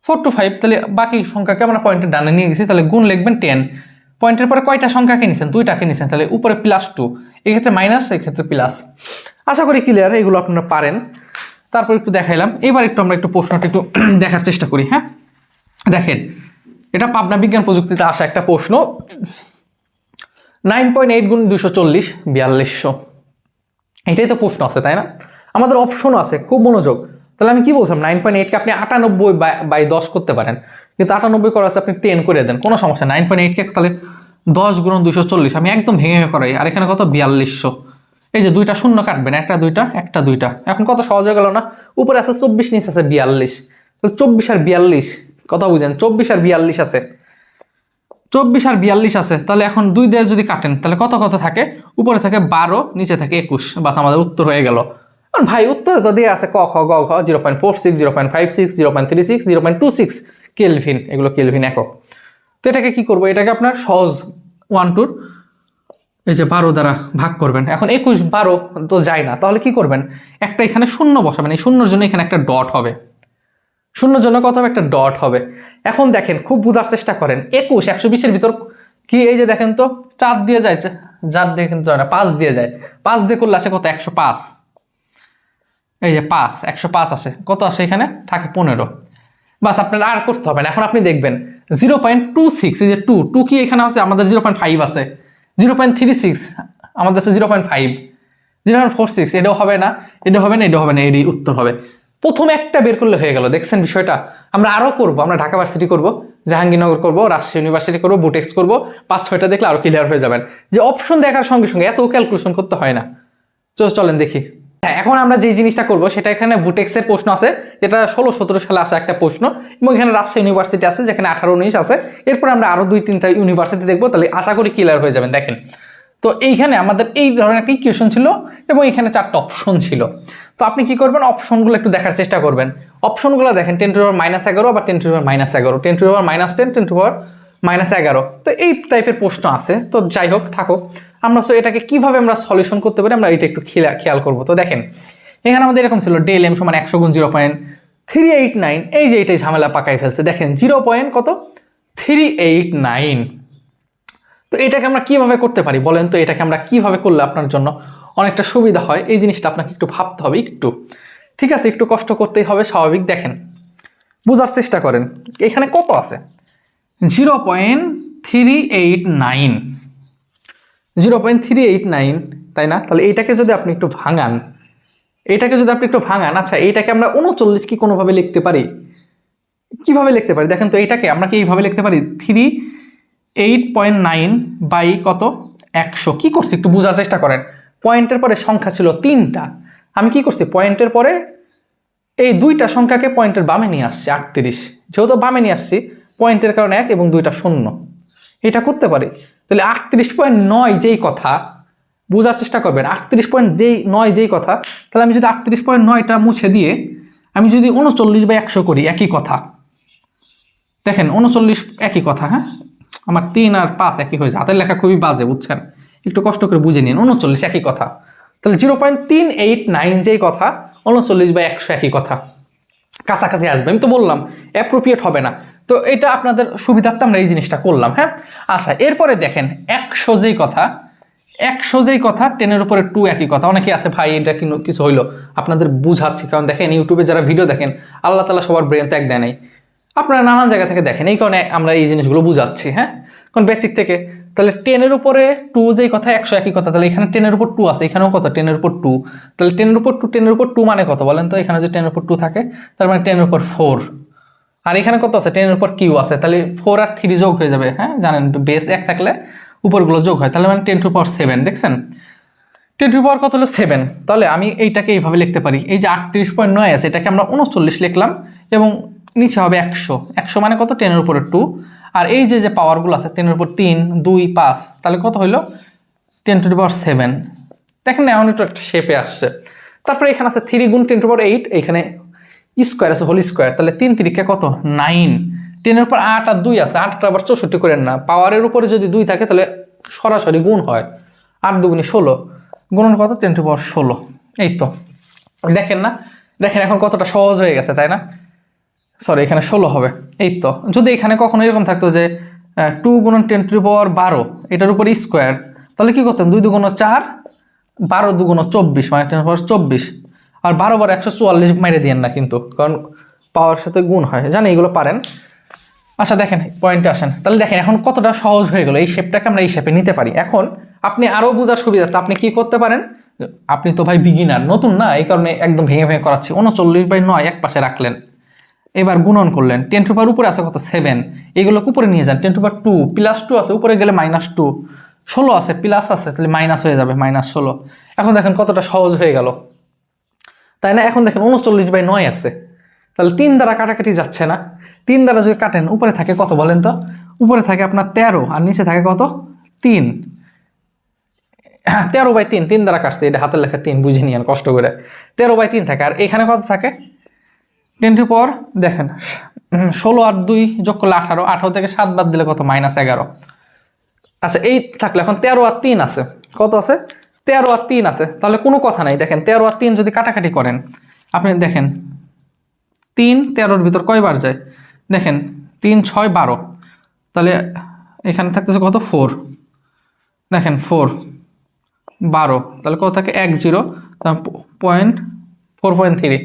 425, তাহলে বাকি সংখ্যাকে আমরা পয়েন্টের ডানে নিয়ে গেছি, তাহলে গুণ লিখবেন 10, পয়েন্টের পরে কয়টা সংখ্যাকে নিছেন, দুইটাকে নিছেন, তাহলে উপরে +2, এক্ষেত্রে মাইনাস, এক্ষেত্রে প্লাস। আশা করি ক্লিয়ার, এগুলো আপনারা পারেন। তারপর একটু দেখাইলাম, এবার আমরা একটু প্রশ্নটা একটু দেখার চেষ্টা করি। হ্যাঁ দেখেন, এটা পাবনা বিজ্ঞান প্রযুক্তিতে আসা একটা প্রশ্ন, 9.8 গুণ 240 4200, এটাই তো প্রশ্ন আছে তাই না, আমাদের অপশনও আছে, খুব মনোযোগ। তাহলে আমি কি বলছিলাম, 9.8কে আপনি 98/10 করতে পারেন, কিন্তু 98 করা আছে আপনি 10 করে দেন, কোনো সমস্যা। 9.8কে তাহলে 10 গুণ 240, আমি একদম ভেঙে করাই, আর এখানে কত 4200, এই যে দুইটা শূন্য কাটবেন, একটা দুইটা একটা দুইটা, এখন কত সহজ হয়ে গেল না, উপরে আছে 24, নিচে আছে 42, 24 আর 42 কথা বুঝেন, 24 আর 42 আছে, 24 আর 42 আছে, তাহলে এখন 2 দিয়ে যদি কাটেন তাহলে কত কত থাকে, উপরে থাকে 12, নিচে থাকে 21, বাস আমাদের উত্তর হয়ে গেল। ভাই উত্তরে তো দিয়ে আছে ক খ গ ঘ 0.46 0.56 0.36 0.26 কেলভিন, এগুলো কেলভিন একক। তো এটাকে কি করবো, এটাকে আপনার সহজ 1 এই যে 12 দ্বারা ভাগ করবেন। এখন 21 12 তো যায় না, তাহলে কি করবেন, একটা এখানে শূন্য বসাবেন, এই শূন্যর জন্য এখানে একটা ডট হবে, শূন্যর জন্য কত হবে, একটা ডট হবে। এখন দেখেন, খুব বোঝার চেষ্টা করেন, 21 120-এর ভিতর কি, এই যে দেখেন তো 4 দিয়ে যায়, 4 দিয়ে কিন্তু যায় না, 5 দিয়ে যায়, 5 দিয়ে করলে আসে কত 105, এই যে 5 105 আসে, কত আসে এখানে থাকে 15, বাস আপনার আর করতে হবে না। এখন আপনি দেখবেন 0.26, এই যে 2 কি এখানে আছে, আমাদের 0.5 আছে, 0.36 আমাদের আছে 0.5, 0.46, এটাও হবে না, এটাও হবে না, এটাও হবে না, এটাই উত্তর হবে। প্রথম একটা বের করলে হয়ে গেল, দেখছেন বিষয়টা। আমরা আরও করবো, আমরা ঢাকা ভার্সিটি করবো, জাহাঙ্গীরনগর করবো, রাজশাহী ইউনিভার্সিটি করবো, বুটেক্স করবো, 5-6টা দেখলে আরো ক্লিয়ার হয়ে যাবেন, যে অপশন দেখার সঙ্গে সঙ্গে এত ক্যালকুলেশন করতে হয় না। চলেন দেখি। হ্যাঁ, এখন আমরা যে জিনিসটা করবো সেটা, এখানে বুটেক্সের প্রশ্ন আছে, যেটা 16-17 সালে আসা একটা প্রশ্ন, এবং এখানে রাজশাহী ইউনিভার্সিটি আছে যেখানে 18-19 আছে, এরপর আমরা আরো 2-3টা ইউনিভার্সিটি দেখবো, তাহলে আশা করি ক্লিয়ার হয়ে যাবেন। দেখেন তো এইখানে আমাদের এই ধরনের একটা ইকুয়েশন ছিল এবং এখানে 4টা অপশন ছিল। তো আপনি কি করবেন, অপশনগুলো একটু দেখার চেষ্টা করবেন। অপশনগুলো দেখেন 10⁻11 বা 10⁻-11, 10⁻-10, 10⁻10 -11। তো এই টাইপের প্রশ্ন আছে। তো যাই হোক থাকুক, আমরা এটাকে কিভাবে আমরা সলিউশন করতে পারি আমরা এটা একটু খেয়াল করবো। তো দেখেন এখানে আমাদের এরকম ছিল ডেল এম সমান 100 গুণ 0.389, এই যে এটাই ঝামেলা পাকাই ফেলছে। দেখেন 0.389। তো এটাকে আমরা কিভাবে করতে পারি বলেন তো? এটাকে আমরা কিভাবে করলে আপনার জন্য অনেকটা সুবিধা হয়, এই জিনিসটা আপনাকে একটু ভাবতে হবে একটু। ঠিক আছে, একটু কষ্ট করতেই হবে, স্বাভাবিক। দেখেন বোঝার চেষ্টা করেন, এখানে কত আছে? 0.389, 0.389, তাই না? তাহলে এইটাকে যদি আপনি একটু ভাঙান, আচ্ছা এইটাকে আমরা 39 কি কোনোভাবে লিখতে পারি? কিভাবে লিখতে পারি দেখেন তো? এইটাকে আমরা কি এইভাবে লিখতে পারি? 38.9 বাই কত? 100। কি করছি একটু বোঝার চেষ্টা করেন। পয়েন্টের পরে সংখ্যা ছিল 3টা, আমি কি করছি পয়েন্টের পরে এই 2টা সংখ্যাকে পয়েন্টের বামে নিয়ে আসছি 38, যেহেতু বামে নিয়ে আসছি পয়েন্টের কারণে 1 এবং 2টা 0, এটা করতে পারি। তাহলে 38.9 যেই কথা, বোঝার চেষ্টা করবেন, 38.9 যেই কথা, তাহলে আমি যদি 38.9টা মুছে দিয়ে আমি যদি 39/100 করি, একই কথা। দেখেন 39 একই কথা, হ্যাঁ আমার 3 আর 5 একই হয়ে যায়, হাতের লেখা খুবই বাজে বুঝছেন, একটু কষ্ট করে বুঝে নিন। 39 একই কথা, তাহলে 0.389 যেই কথা 39/100 একই কথা, কাছাকাছি আসবে। আমি তো বললাম অ্যাপ্রোপ্রিয়েট হবে না, তো এটা আপনাদের সুবিধার্থে আমরা এই জিনিসটা করলাম। হ্যাঁ আচ্ছা, এরপরে দেখেন 100 যেই কথা, 10 এর উপরে 2 একই কথা। অনেকে আছে ভাই এটা কিছু হইলো, আপনাদের বুঝাচ্ছি, কারণ দেখেন ইউটিউবে যারা ভিডিও দেখেন আল্লাহ তাআলা সবার ব্রেন তো এক দেয় নাই, আপনারা নানান জায়গা থেকে দেখেন, এই কারণে আমরা এই জিনিসগুলো বুঝাচ্ছি। হ্যাঁ কারণ বেসিক থেকে, তাহলে 10 এর উপরে 2 যেই কথা 100 একই কথা, তাহলে এখানে 10 এর উপর 2 আছে, এখানেও কত 10 এর উপর 2, তাহলে 10 এর উপর 2, 10 এর উপর 2 মানে কত বলেন তো? এখানে যদি 10 এর উপর 2 থাকে তার মানে 10 এর উপর 4, আর এখানে কত আছে? 10 এর উপর কিউ আছে, তাহলে 4 আর 3 যোগ হয়ে যাবে। হ্যাঁ জানেন বেস 1 থাকলে উপরগুলো যোগ হয়, তাহলে মানে 10⁻7, দেখছেন 10 কত হলো 7। তাহলে আমি এইটাকে এইভাবে লিখতে পারি, এই যে 38.9 আছে এটাকে আমরা 39 লিখলাম এবং নিচে হবে 100, 100 মানে কত? 10 এর উপরে 2, আর এই যে পাওয়ারগুলো আছে 10 এর উপর 3, 2, 5, তাহলে কত হইলো? 10⁻7। দেখেন না এখন একটু একটা শেপে আসছে। তারপরে এখানে আছে 3 গুণ 10⁻8, এইখানে স্কোয়ার আছে, হোল স্কোয়ার, তাহলে 3 3 কত? 9। 10 এর উপর 8 আর 2 আছে, 8টা আবার 64 করেন না, পাওয়ারের উপরে যদি 2 থাকে তাহলে সরাসরি গুণ হয়, 8 2 16, গুণন কত? 10⁻16। এই তো দেখেন না, দেখেন এখন কতটা সহজ হয়ে গেছে, তাই না? সরি এখানে 16 হবে। এই তো যদি এখানে কখনো এরকম থাকতো যে 2 গুণন 10⁻12 এটার উপর স্কোয়ার, তাহলে কি করতেন? 2 2 4, 12 2 24, মানে 10⁻24, আর 12 বার 144 মেরে দিয়েন না কিন্তু, কারণ পাওয়ার সাথে গুণ হয়, জানি এগুলো পারেন। আচ্ছা দেখেন পয়েন্টে আসেন, তাহলে দেখেন এখন কতটা সহজ হয়ে গেল, এই শেপটাকে আমরা এই শেপে নিতে পারি। এখন আপনি আরও বোঝার সুবিধার্থে আপনি কি করতে পারেন, আপনি তো ভাই বিগিনার, নতুন না, এই কারণে একদম ভেঙে ভেঙে করাচ্ছি। 39/9 এক পাশে রাখলেন, এবার গুণন করলেন, 10 উপরে আছে কত? 7, এগুলোকে উপরে নিয়ে যান, 10⁻2 +2 আছে, উপরে গেলে -2, 16 আছে প্লাস আছে, তাহলে মাইনাস হয়ে যাবে, -16। এখন দেখেন কতটা সহজ হয়ে গেল, তাই না? এখন দেখেন 39/9 আছে, তাহলে 3 দ্বারা কাটাকাটি যাচ্ছে না, 3 দ্বারা যদি কাটেন উপরে থাকে কত বলেন তো? উপরে থাকে আপনার 13 আর নিচে থাকে কত? 3। হ্যাঁ 13/3, 3 দ্বারা কাটছে, এটা হাতের লেখা 3, বুঝে নিয়েন কষ্ট করে। 13/3 থাকে, আর এখানে কত থাকে? 10 দেখেন 16 আর 2 যোগ করলে 18, 18 থেকে 7 বাদ দিলে কত? -11। আচ্ছা এই থাকলে এখন 13 আর 3 আছে, কত আছে? 13 আর 3 আছে, তাহলে কোনো কথা নাই। দেখেন 13 আর 3 যদি কাটাকাটি করেন, আপনি দেখেন 3 13-র ভিতর কয়বার যায়? দেখেন 3 6 12, তাহলে এখানে থাকতেছে কত? 4, দেখেন 4 12, তাহলে কত থাকে? 10, 4.3।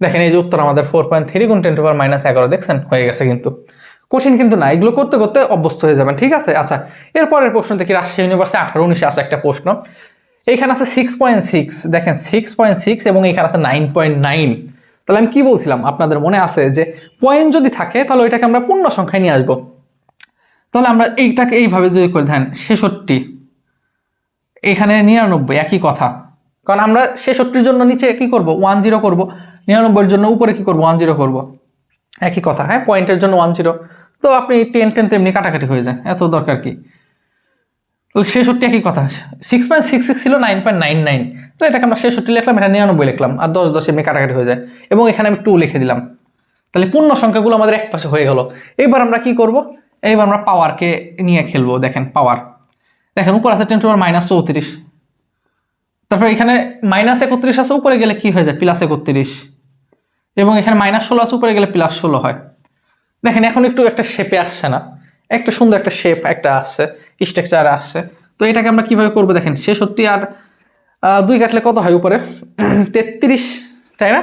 দেখেন এই যে উত্তর আমাদের 4.3 গুণ 10⁻11, দেখছেন হয়ে গেছে। কিন্তু কঠিন কিন্তু না, এগুলো করতে করতে অভ্যস্ত হয়ে যাবেন, ঠিক আছে? আচ্ছা এরপরের প্রশ্ন দেখি, রাজশাহী ইউনিভার্সিটি 18-19 আসে একটা প্রশ্ন, এইখানে আছে 6.6, দেখেন 6.6 এবং এখানে আছে 9.9। তাহলে আমি কি বলছিলাম আপনাদের মনে আছে যে পয়েন্ট যদি থাকে তাহলে ওইটাকে আমরা পূর্ণ সংখ্যায় নিয়ে আসবো। তাহলে আমরা এইটাকে এইভাবে যদি করে দেন 66, এখানে 99, একই কথা, কারণ আমরা 66-র জন্য নিচে কি করব? 10 করব, 99-এর জন্য উপরে কি করব? 10 করব, একই কথা। হ্যাঁ পয়েন্টের জন্য 10, তো আপনি 10 10 তেমনি কাটাকাটি হয়ে যায়, এত দরকার কি? তাহলে 66 একই কথা, 6.66 ছিল 9.99, তো এটাকে আমরা 66 লিখলাম, এটা 99 লিখলাম, আর 10 10 এমনি কাটাকাটি হয়ে যায়, এবং এখানে আমি 2 লিখে দিলাম, তাহলে পূর্ণ সংখ্যাগুলো আমাদের এক পাশে হয়ে গেল। এইবার আমরা কি করব, এইবার আমরা পাওয়ারকে নিয়ে খেলবো। দেখেন পাওয়ার, দেখেন উপর আছে 10⁻³ তারপর এখানে -31 আছে, উপরে গেলে কি হয়ে যায় +31, এবং এখানে -16 আছে, উপরে গেলে +16 হয়। দেখেন এখন একটু একটা শেপে আসছে না, একটা সুন্দর একটা শেপ একটা আসছে, স্ট্রাকচার আসছে। তো এটাকে আমরা কিভাবে করবো, দেখেন 66 আর 2 কাটলে কত হয়, উপরে 33, তাই না?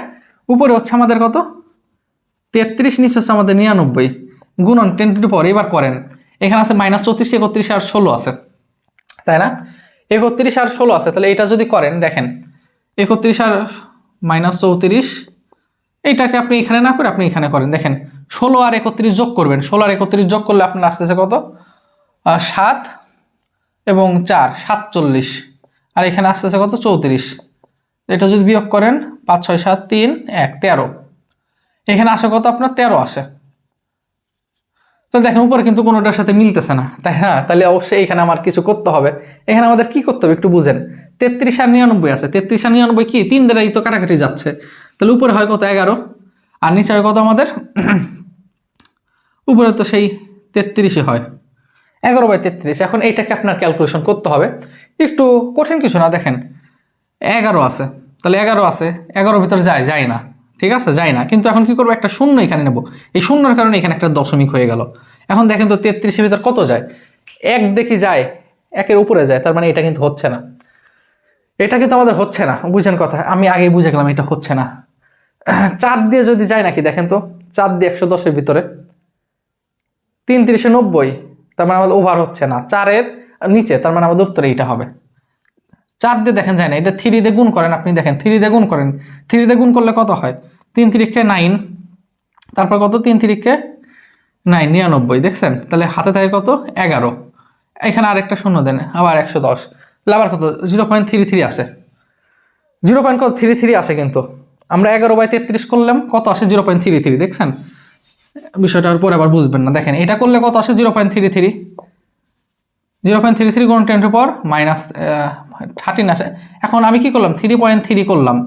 উপরে হচ্ছে আমাদের কত 33, নিচে হচ্ছে আমাদের 99, গুণন 10⁻। এবার করেন, এখানে আছে -34, 31 আর 16 আছে, তাই না? 31 আর 16 আছে, তাহলে এটা যদি করেন দেখেন 31 আর -34, এইটাকে আপনি এখানে না করে আপনি এখানে করেন। দেখেন 16 আর 31 যোগ করবেন, 16 আর 31 যোগ করলে আপনার আসতেছে কত 7 এবং 4 47, আর এখানে আসতেছে কত 34। এটা যদি বিয়োগ করেন 5 6 7 3 1 13, এখানে আসে কত আপনার 13 আসে। তো দেখেন উপরে কিন্তু কোনোটার সাথে মিলতেছে না, তাই না? তাহলে অবশ্যই এখানে আমার কিছু করতে হবে। এখানে আমাদের কি করতে হবে একটু বুঝেন। 33 আর 99 আছে, 33 আর 99 কি 3 দ্বারাই তো কাটাকাটি যাচ্ছে, তাহলে উপরে হয় কত 11, আর নিচে হয় কত আমাদের উপরে তো সেই 33 হয়, 11/33। এখন এইটাকে আপনার ক্যালকুলেশন করতে হবে, একটু কঠিন কিছু না। দেখেন 11 আছে, তাহলে 11 আছে, 11 ভিতর যায় না, ঠিক আছে যায় না, কিন্তু এখন কি করবো একটা শূন্য এখানে নেব, এই শূন্যর কারণে এখানে একটা দশমিক হয়ে গেল। এখন দেখেন তো 33-এর ভিতর কত যায়, 1 দেখি যায়, 1-এর উপরে যায়, তার মানে এটা কিন্তু হচ্ছে না, এটা কিন্তু আমাদের হচ্ছে না, বুঝেন কথা, আমি আগেই বুঝে গেলাম এটা হচ্ছে না। 4 দিয়ে যদি যায় নাকি দেখেন তো, 4 দিয়ে 110-এর ভিতরে 3 3 90, তার মানে আমাদের ওভার হচ্ছে না, 4-এর নিচে, তার মানে আমাদের উত্তরে এইটা হবে। 4 দিয়ে দেখেন যায় না, এটা 3 দিয়ে গুণ করেন, আপনি দেখেন 3 দিয়ে গুণ করেন, 3 দিয়ে গুণ করলে কত হয় 3 3 9, তারপর কত 3 3 9 99, দেখছেন? তাহলে হাতে থাকে কত 11, এখানে আরেকটা শূন্য দেন, আবার 110, তাহলে আবার কত 0.33 আসে, 0.33 আসে। কিন্তু আমরা 11/33 করলাম, কত আসে 0.33, দেখছেন? বিষয়টা আর পরে আবার বুঝবেন না। দেখেন এটা করলে কত আসে 0.33, 0.33 গুণ 10⁻−13 আসে। এখন আমি কি করলাম 3.3 করলাম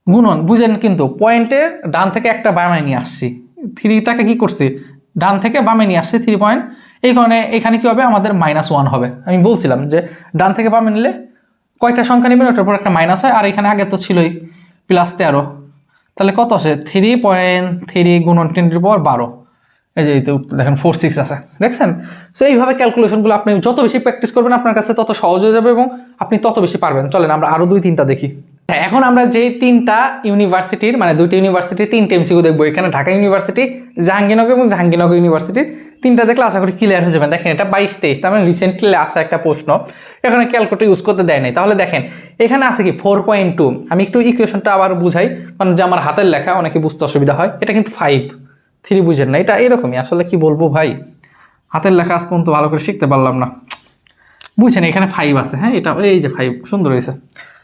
গুণন, বুঝেন? কিন্তু পয়েন্টে ডান থেকে একটা বামে নিয়ে আসছি, 3টাকে কি করছি ডান থেকে বামে নিয়ে আসছি 3 পয়েন্ট, এই কারণে এখানে কি হবে আমাদের -1 হবে। আমি বলছিলাম যে ডান থেকে বামে নিলে কয়টা সংখ্যা নেবেন ওটার পর একটা মাইনাস হয়, আর এখানে আগে তো ছিলই +13, তাহলে কত আসে 3.3 গুণন 10⁻12, এই যে দেখেন 46 আছে, দেখছেন? সো এইভাবে ক্যালকুলেশনগুলো আপনি যত বেশি প্র্যাকটিস করবেন আপনার কাছে তত সহজ হয়ে যাবে এবং আপনি তত বেশি পারবেন। চলেন আমরা আরো 2-3টা দেখি। এখন আমরা যে 3টা ইউনিভার্সিটির, মানে 2টা ইউনিভার্সিটির 3টে এমসিকিউ দেখবো। এখানে ঢাকা ইউনিভার্সিটি, জাহাঙ্গীরনগর এবং জাহাঙ্গীরনগর ইউনিভার্সিটির 3টা দেখলে আশা করি ক্লিয়ার হয়ে যাবেন। দেখেন এটা 22-23, তার মানে রিসেন্টলি আসা একটা প্রশ্ন, এখানে ক্যালকুলেটর ইউজ করতে দেয় নাই। তাহলে দেখেন এখানে আছে কি 4.2, আমি একটু ইকুয়েশনটা আবার বুঝাই, কারণ যে আমার হাতের লেখা অনেকে বুঝতে অসুবিধা হয়। এটা কিন্তু 5, 3 বুঝেন না, এটা এরকমই আসলে, কি বলবো ভাই, হাতের লেখা আজ পর্যন্ত ভালো করে শিখতে পারলাম না, বুঝছেন? এখানে 5 আছে, হ্যাঁ এটা এই যে 5 সুন্দর হয়েছে,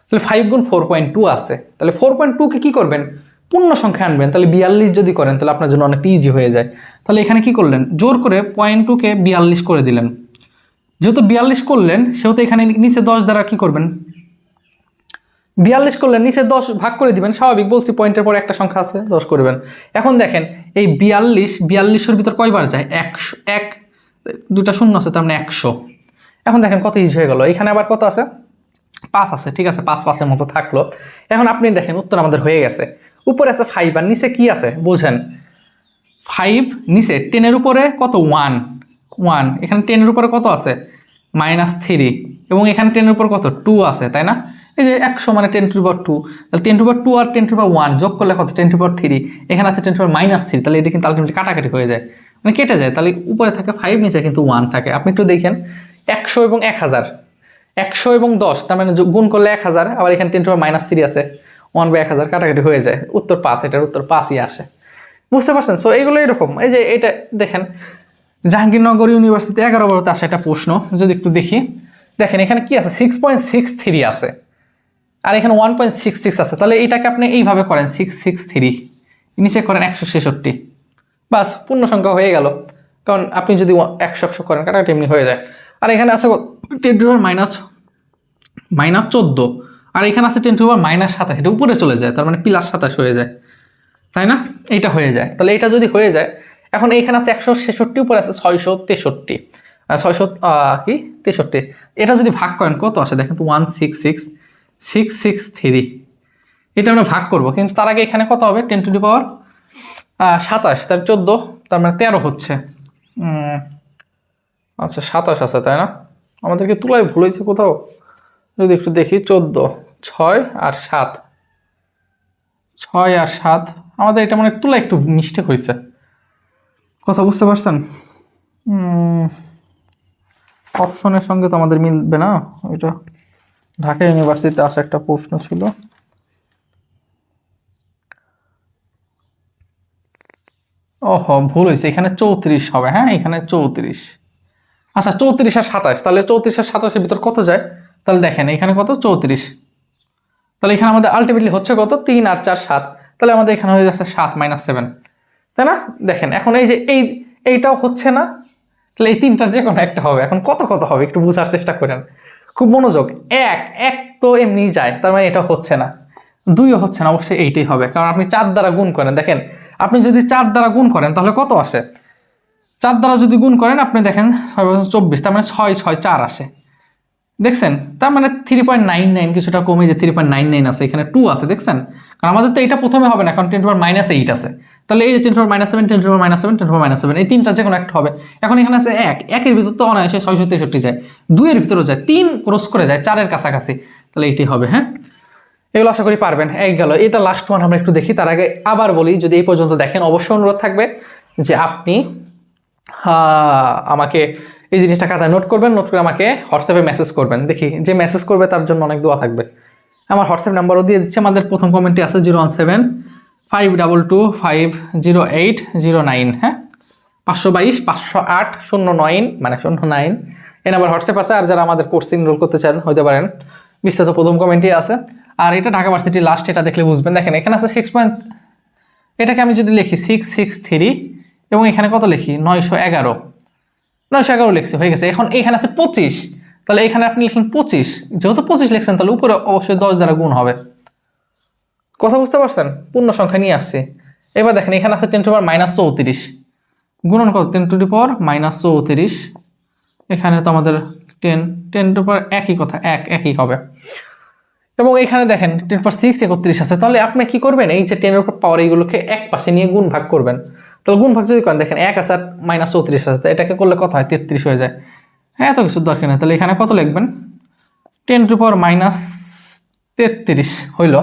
তাহলে 5 গুণ 4.2 আছে, তাহলে 4.2-কে কি করবেন পূর্ণ সংখ্যা আনবেন, তাহলে 42 যদি করেন তাহলে আপনার জন্য অনেকটা ইজি হয়ে যায়। তাহলে এখানে কি করলেন জোর করে 0.2-কে 42 করে দিলেন, যেহেতু 42 করলেন সেহেতু এখানে নিচে 10 দ্বারা কি করবেন 42 করলেন, নিচে 10 ভাগ করে দিবেন, স্বাভাবিক বলছি পয়েন্টের পর একটা সংখ্যা আছে 10 করবেন। এখন দেখেন এই 42-এর ভিতর কয়বার যায় 1, 2টা শূন্য আছে, তার মানে 100। এখন দেখেন কত ইজি হয়ে গেল, এখানে আবার কত আছে 5 আছে, ঠিক আছে 5-5-এর মতো থাকলো। এখন আপনি দেখেন উত্তর আমাদের হয়ে গেছে, উপরে আছে 5 আর নিচে কি আছে বুঝেন 5, নিচে 10-এর উপরে কত 1, এখানে 10-এর উপরে কত আছে -3, এবং এখানে 10-এর উপর কত 2 আছে, তাই না? এই যে 100 মানে 10⁻², তাহলে 10⁻² আর 10⁻1 যোগ করলে কত 10⁻3, এখানে আছে 10⁻−3, তাহলে এটা কিন্তু আলটিমেটলি কাটাকাটি হয়ে যায়, মানে কেটে যায়, তাহলে উপরে থাকে 5, নিচে কিন্তু 1 থাকে। আপনি একটু দেখেন 100 এবং 1000, 100 এবং 10, তার মানে গুণ করলে 1000, আবার এখানে 10⁻−3 আছে, 1/1000 কাটাকাটি হয়ে যায়, উত্তর 5, এটার উত্তর 5-ই আসে। বুঝতে পারছেন? সো এইগুলো এরকম, এই যে এটা দেখেন জাহাঙ্গীরনগর ইউনিভার্সিটি 11 বারোতে আসে একটা প্রশ্ন, যদি একটু দেখি, দেখেন এখানে কি আছে 6.63 আছে, আর এখানে 1.66 আছে, তাহলে এইটাকে আপনি এইভাবে করেন 663, নিচে করেন 166, বাস পূর্ণ সংখ্যা হয়ে গেল, কারণ আপনি যদি 100 করেন কাটাকাটি এমনি হয়ে যায়। আর এখানে আছে 10⁻−14, আর এখানে আছে 10⁻−27, এটা উপরে চলে যায়, তার মানে +27 হয়ে যায়, তাই না? এইটা হয়ে যায়। তাহলে এটা যদি হয়ে যায়, এখন এইখানে আছে 166, উপরে আছে 663, 63, এটা যদি ভাগ করেন কত আসে দেখেন তো, 166663। এটা আমরা ভাগ করব, কিন্তু তার আগে এখানে কত হবে, 10⁻27, তার 14, তার মানে 13 হচ্ছে। আচ্ছা 27 আছে তাই না? আমাদেরকে তুলায় ভুল হয়েছে কোথাও, যদি একটু দেখি। 14, 6 আর 7, 6 আর 7, আমাদের এটা মানে তুলা একটু মিস্টেক হয়েছে। কথা বুঝতে পারছেন? অপশনের সঙ্গে তো আমাদের মিলবে না। এটা ঢাকা ইউনিভার্সিটিতে আসা একটা প্রশ্ন ছিল। ওহো, ভুল হয়েছে, এখানে 34 হবে। হ্যাঁ, এখানে 34। আচ্ছা 34 আর 27, তাহলে 34 আর 27-এর ভিতর কত যায়? তাহলে দেখেন এখানে কত, 34। তাহলে এখানে আমাদের আলটিমেটলি হচ্ছে কত, 3 আর 4 7। তাহলে আমাদের এখানে হয়ে যাচ্ছে 7 - 7, তাই না? দেখেন এখন এই যে এইটাও হচ্ছে না, তাহলে এই তিনটার যে কোনো একটা হবে। এখন কত কত হবে একটু বোঝার চেষ্টা করেন, খুব মনোযোগ। এক তো এমনি যায়, তার মানে এটা হচ্ছে না। 2ও হচ্ছে না, অবশ্যই এইটাই হবে, কারণ আপনি 4 দ্বারা গুণ করেন। দেখেন আপনি যদি 4 দ্বারা গুণ করেন তাহলে কত আসে, 4 দ্বারা যদি গুণ করেন আপনি দেখেন 24, তার মানে 6 6 4 আসে। দেখছেন, তার মানে 3.99 কিছুটা কমে, যে 3.99 আছে, এখানে 2 আছে। দেখছেন, কারণ আমাদের তো এটা প্রথমে হবে না, কারণ 10⁻8 আছে। তাহলে এই যে 10⁻7, 10⁻7, 10⁻7, এই তিনটা যে কোনো একটা হবে। এখন এখানে আছে 1, 1-এর ভিতর তো অনায়াসে 663 যায়, 2-এর ভিতরেও যায়, 3 ক্রস করে যায়, 4-এর কাছাকাছি। তাহলে এইটাই হবে। হ্যাঁ, এগুলো আশা করি পারবেন। এক গেল, এটা লাস্ট ওয়ান আমরা একটু দেখি। তার আগে আবার বলি, যদি এই পর্যন্ত দেখেন অবশ্যই অনুরোধ থাকবে যে আপনি আমাকে এই জিনিসটা খাতায় নোট করবেন, নোট করে আমাকে হোয়াটসঅ্যাপে মেসেজ করবেন। দেখি যে মেসেজ করবে তার জন্য অনেক দোয়া থাকবে। আমার হোয়াটসঅ্যাপ নাম্বারও দিয়ে দিচ্ছে, আমাদের প্রথম কমেন্টে আছে 01752250809। হ্যাঁ, 522-508-09, মানে 09, এই নাম্বার হোয়াটসঅ্যাপ আছে। আর যারা আমাদের কোর্স এনরোল করতে চান হইতে পারেন, বিস্তারিত প্রথম কমেন্টে আছে। আর এটা ঢাকা ভার্সিটি লাস্ট, এটা দেখলে বুঝবেন। দেখেন এখানে আছে 6 পয়েন্ট, এটাকে আমি যদি লিখি 663, এবং এখানে কত লিখি 911 লিখছি, হয়ে গেছে। এখন এখানে আছে 25, তাহলে এখানে আপনি লিখলেন 25, যেহেতু 25 লিখছেন তাহলে উপরে অবশ্যই 10 দ্বারা গুণ হবে। কথা বুঝতে পারছেন? পূর্ণ সংখ্যা নিয়ে আসছি। এবার দেখেন এখানে আছে 10⁻34, গুণন কত, 10⁻34। এখানে তো আমাদের 10 একই কথা, একই হবে। এবং এখানে দেখেন 10⁻6 31 আছে। তাহলে আপনি কি করবেন, এই যে 10-এর উপর পাওয়ার এইগুলোকে এক পাশে নিয়ে গুণ ভাগ করবেন। তাহলে গুণ ভাগ যদি করেন, দেখেন 1 আছে আর -34 আছে, এটাকে করলে কত হয়, 33 হয়ে যায়। হ্যাঁ, এত কিছু দরকার নেই। তাহলে এখানে কত লিখবেন, 10⁻33 হইল।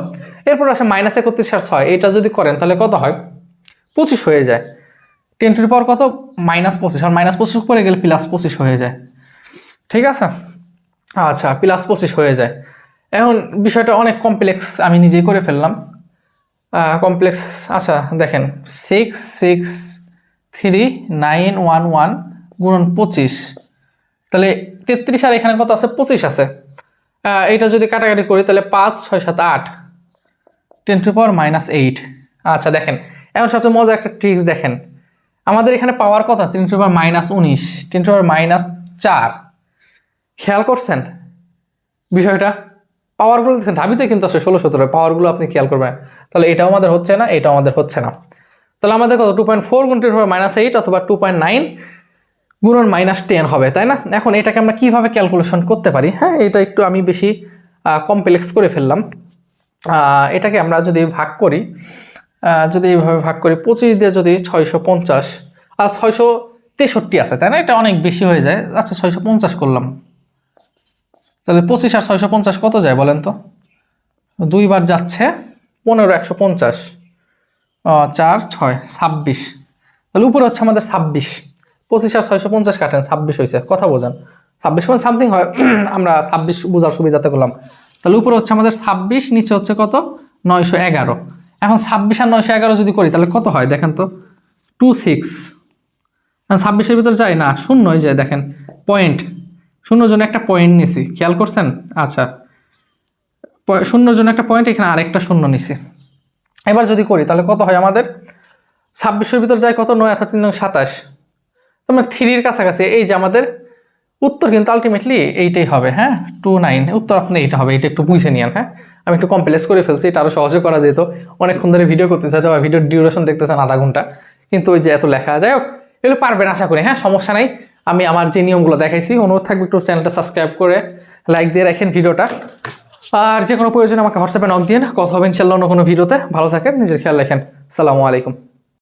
এরপর আসে -31 আর 6, এটা যদি করেন তাহলে কত হয়, 25 হয়ে যায়। 10 কত, -25, আর -25 উপরে গেলে +25 হয়ে যায়। ঠিক আছে, আচ্ছা +25 হয়ে যায়। এখন বিষয়টা অনেক কমপ্লেক্স, আমি নিজেই করে ফেললাম কমপ্লেক্স। আচ্ছা দেখেন 663,911 গুণন 25, তাহলে 33, আর এখানে কত আছে, 25 আছে। এটা যদি কাটাকাটি করি তাহলে 5 6 7 8, 10⁻8। আচ্ছা দেখেন, এখন সবচেয়ে মজার একটা ট্রিক্স দেখেন, আমাদের এখানে পাওয়ার কত আছে, 10⁻19, 10⁻4। খেয়াল করছেন বিষয়টা? পাওয়ারগুলো দিচ্ছেন ঢাবিতে, কিন্তু আসলে 16 17 পাওয়ারগুলো আপনি খেয়াল করবেন। তাহলে এটাও আমাদের হচ্ছে না, এটাও আমাদের হচ্ছে না। তাহলে আমাদের কত, 2.4 × 10⁻8 অথবা 2.9 গুণন -10 হবে, তাই না? এখন এটাকে আমরা কিভাবে ক্যালকুলেশন করতে পারি? হ্যাঁ, এটা একটু আমি বেশি কমপ্লেক্স করে ফেললাম। এটাকে আমরা যদি ভাগ করি, যদি এইভাবে ভাগ করি, 25 দিয়ে যদি 650 আর 663 আছে, তাই না? এটা অনেক বেশি হয়ে যায়। আচ্ছা 650 করলাম, তাহলে 25 আর 650 কত যায় বলেন তো? 2 বার যাচ্ছে 15, 150, 4 6 26, তাহলে উপরে হচ্ছে আমাদের 26। 25 আর 650 কাটেন, 26 হয়েছে। কথা বোঝান, 26 মানে সামথিং হয়, আমরা 26 বোঝার সুবিধাতে করলাম। তাহলে উপরে হচ্ছে আমাদের 26, নিচে হচ্ছে কত, 911। এখন 26 আর 911 যদি করি তাহলে কত হয় দেখেন তো, 26। 26-এর ভিতর যায় না, শূন্য হয়ে যায়। দেখেন পয়েন্ট, শূন্যর জন্য একটা পয়েন্ট নিছি, খেয়াল করছেন? আচ্ছা, শূন্যর জন্য একটা পয়েন্ট, এখানে আরেকটা শূন্য নিছি। এবার যদি করি তাহলে কত হয় আমাদের, 26-এর ভিতর যায় কত, 9 আর 3 27, তোমরা 3-এর কাছাকাছি। এই যে আমাদের উত্তর কিন্তু আলটিমেটলি এইটাই হবে। হ্যাঁ, 29 উত্তর আপনি এইটা হবে, এটা একটু বুঝে নিন। হ্যাঁ, আমি একটু কমপ্লেক্স করে ফেলছি, এটা আরও সহজে করা যেত। অনেকক্ষণ ধরে ভিডিও করতে চাইতো বা ভিডিওর ডিউরেশন দেখতেছেন আধা ঘন্টা, কিন্তু ওই যে এত লেখা, যাই হোক এগুলো পারবেন আশা করি। হ্যাঁ, সমস্যা নাই। আমি আমার যে নিয়মগুলো দেখাইছি, অনুরোধ থাকবে একটু চ্যানেলটা সাবস্ক্রাইব করে লাইক দিয়ে রাখেন ভিডিওটা। আর যে কোনো প্রয়োজনে আমাকে হোয়াটসঅ্যাপে নক দিয়ে কথা হবে ইনশাল্লাহ অন্য কোনো ভিডিওতে। ভালো থাকেন, নিজের খেয়াল রাখেন। আসসালামু আলাইকুম।